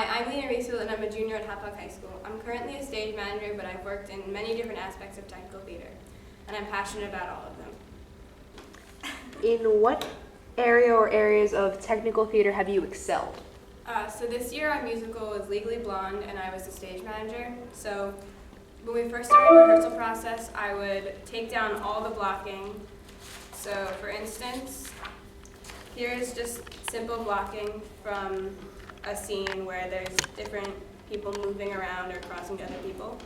Hi, I'm Lena Riesel and I'm a junior at Hapog High School. I'm currently a stage manager, but I've worked in many different aspects of technical theater, and I'm passionate about all of them. In what area or areas of technical theater have you excelled? So this year our musical was Legally Blonde and I was the stage manager. So when we first started the rehearsal process, I would take down all the blocking. So for instance, here's just simple blocking from a scene where there's different people moving around or crossing to other people.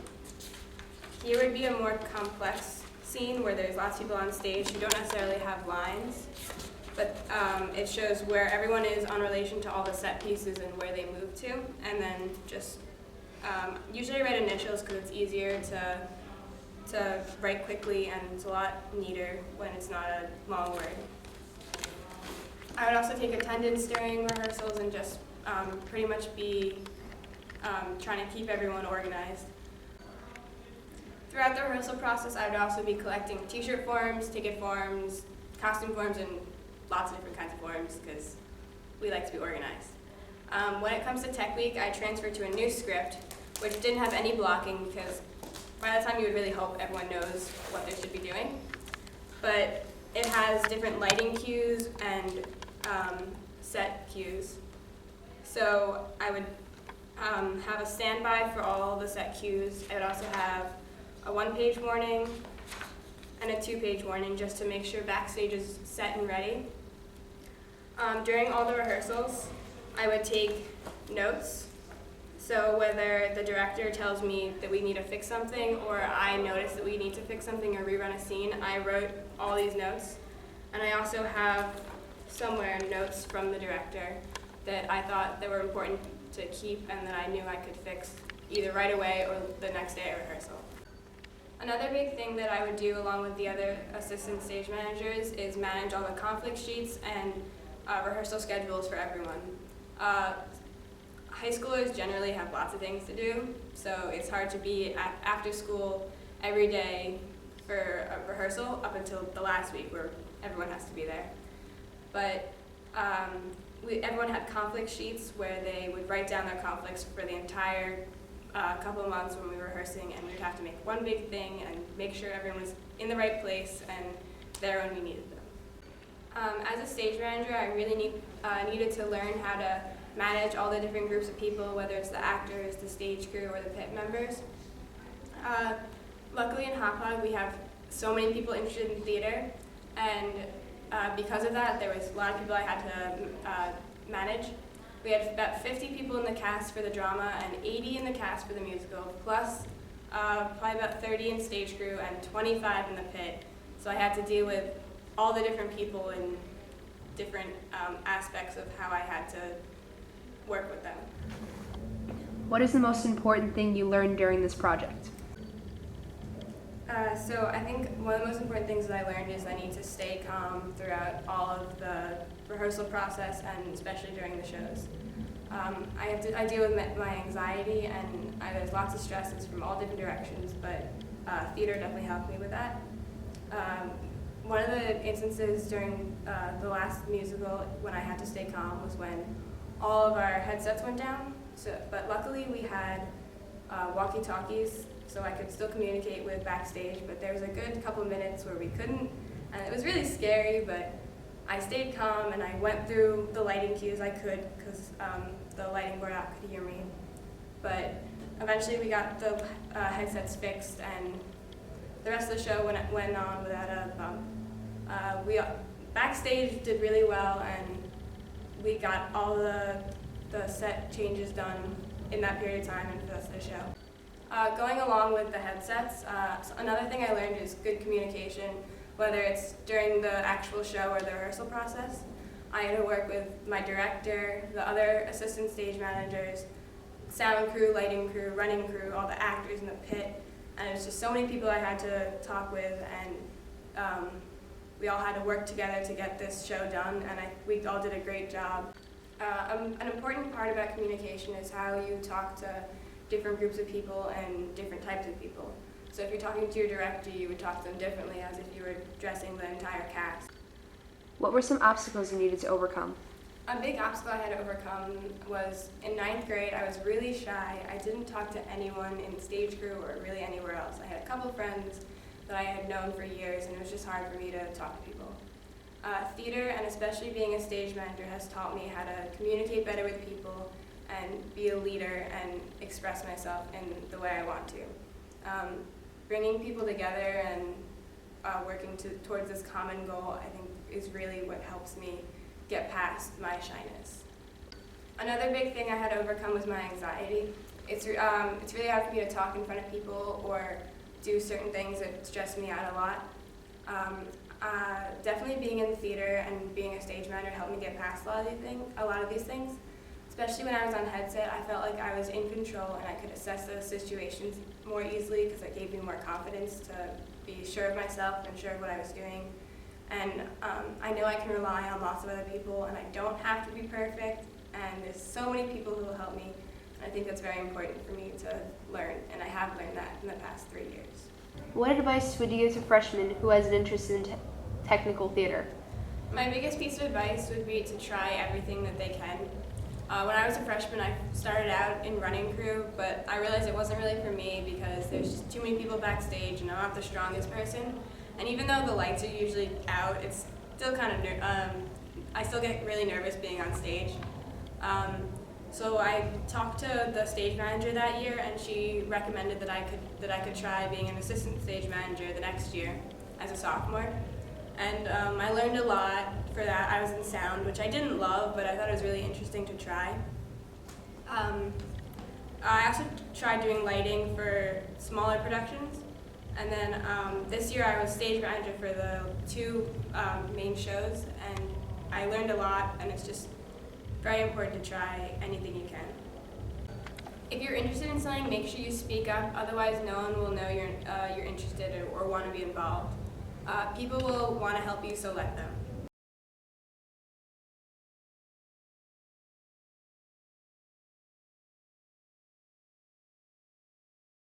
Here would be a more complex scene where there's lots of people on stage who don't necessarily have lines, but it shows where everyone is on relation to all the set pieces and where they move to, and then just usually write initials because it's easier to write quickly and it's a lot neater when it's not a long word. I would also take attendance during rehearsals and just pretty much be trying to keep everyone organized. Throughout the rehearsal process, I would also be collecting t-shirt forms, ticket forms, costume forms, and lots of different kinds of forms because we like to be organized. When it comes to Tech Week, I transferred to a new script, which didn't have any blocking because by the time you would really hope everyone knows what they should be doing. But it has different lighting cues and set cues. So I would have a standby for all the set cues. I would also have a one-page warning and a two-page warning just to make sure backstage is set and ready. During all the rehearsals, I would take notes. So whether the director tells me that we need to fix something or I notice that we need to fix something or rerun a scene, I wrote all these notes. And I also have somewhere notes from the director that I thought that were important to keep and that I knew I could fix either right away or the next day at rehearsal. Another big thing that I would do along with the other assistant stage managers is manage all the conflict sheets and rehearsal schedules for everyone. High schoolers generally have lots of things to do, so it's hard to be after school every day for a rehearsal up until the last week where everyone has to be there. But everyone had conflict sheets where they would write down their conflicts for the entire couple of months when we were rehearsing, and we'd have to make one big thing and make sure everyone was in the right place and there when we needed them. As a stage manager, I really needed to learn how to manage all the different groups of people, whether it's the actors, the stage crew, or the pit members. Luckily in Hapog, we have so many people interested in theater, and because of that, there was a lot of people I had to manage. We had about 50 people in the cast for the drama and 80 in the cast for the musical, plus probably about 30 in stage crew and 25 in the pit. So I had to deal with all the different people in different aspects of how I had to work with them. What is the most important thing you learned during this project? So I think one of the most important things that I learned is I need to stay calm throughout all of the rehearsal process and especially during the shows. I deal with my anxiety and there's lots of stresses from all different directions, but theater definitely helped me with that. One of the instances during the last musical when I had to stay calm was when all of our headsets went down, but luckily we had walkie-talkies so I could still communicate with backstage, but there was a good couple of minutes where we couldn't, and it was really scary, but I stayed calm and I went through the lighting cues I could because the lighting board out could hear me. But eventually we got the headsets fixed and the rest of the show went on without a bump. We backstage did really well and we got all the set changes done in that period of time and for the rest of the show. Going along with the headsets, another thing I learned is good communication, whether it's during the actual show or the rehearsal process. I had to work with my director, the other assistant stage managers, sound crew, lighting crew, running crew, all the actors in the pit, and it's just so many people I had to talk with, and we all had to work together to get this show done, and we all did a great job. An important part about communication is how you talk to different groups of people and different types of people. So if you're talking to your director, you would talk to them differently as if you were addressing the entire cast. What were some obstacles you needed to overcome? A big obstacle I had to overcome was in 9th grade. I was really shy. I didn't talk to anyone in stage crew or really anywhere else. I had a couple friends that I had known for years, and it was just hard for me to talk to people. Theater, and especially being a stage manager, has taught me how to communicate better with people and be a leader and express myself in the way I want to. Bringing people together and working towards this common goal, I think, is really what helps me get past my shyness. Another big thing I had to overcome was my anxiety. It's really hard for me to talk in front of people or do certain things that stress me out a lot. Definitely being in the theater and being a stage manager helped me get past a lot of these things. Especially when I was on headset, I felt like I was in control and I could assess those situations more easily because it gave me more confidence to be sure of myself and sure of what I was doing. And I know I can rely on lots of other people, and I don't have to be perfect, and there's so many people who will help me, and I think that's very important for me to learn, and I have learned that in the past 3 years. What advice would you give to a freshman who has an interest in technical theater? My biggest piece of advice would be to try everything that they can. When I was a freshman, I started out in running crew, but I realized it wasn't really for me because there's just too many people backstage, and I'm not the strongest person. And even though the lights are usually out, it's still kind of, I still get really nervous being on stage. So I talked to the stage manager that year, and she recommended that I could try being an assistant stage manager the next year as a sophomore. And I learned a lot for that. I was in sound, which I didn't love, but I thought it was really interesting to try. I also tried doing lighting for smaller productions. And then this year I was stage manager for the 2 main shows, and I learned a lot, and it's just very important to try anything you can. If you're interested in something, make sure you speak up, otherwise no one will know you're interested or want to be involved. People will want to help you, so let them.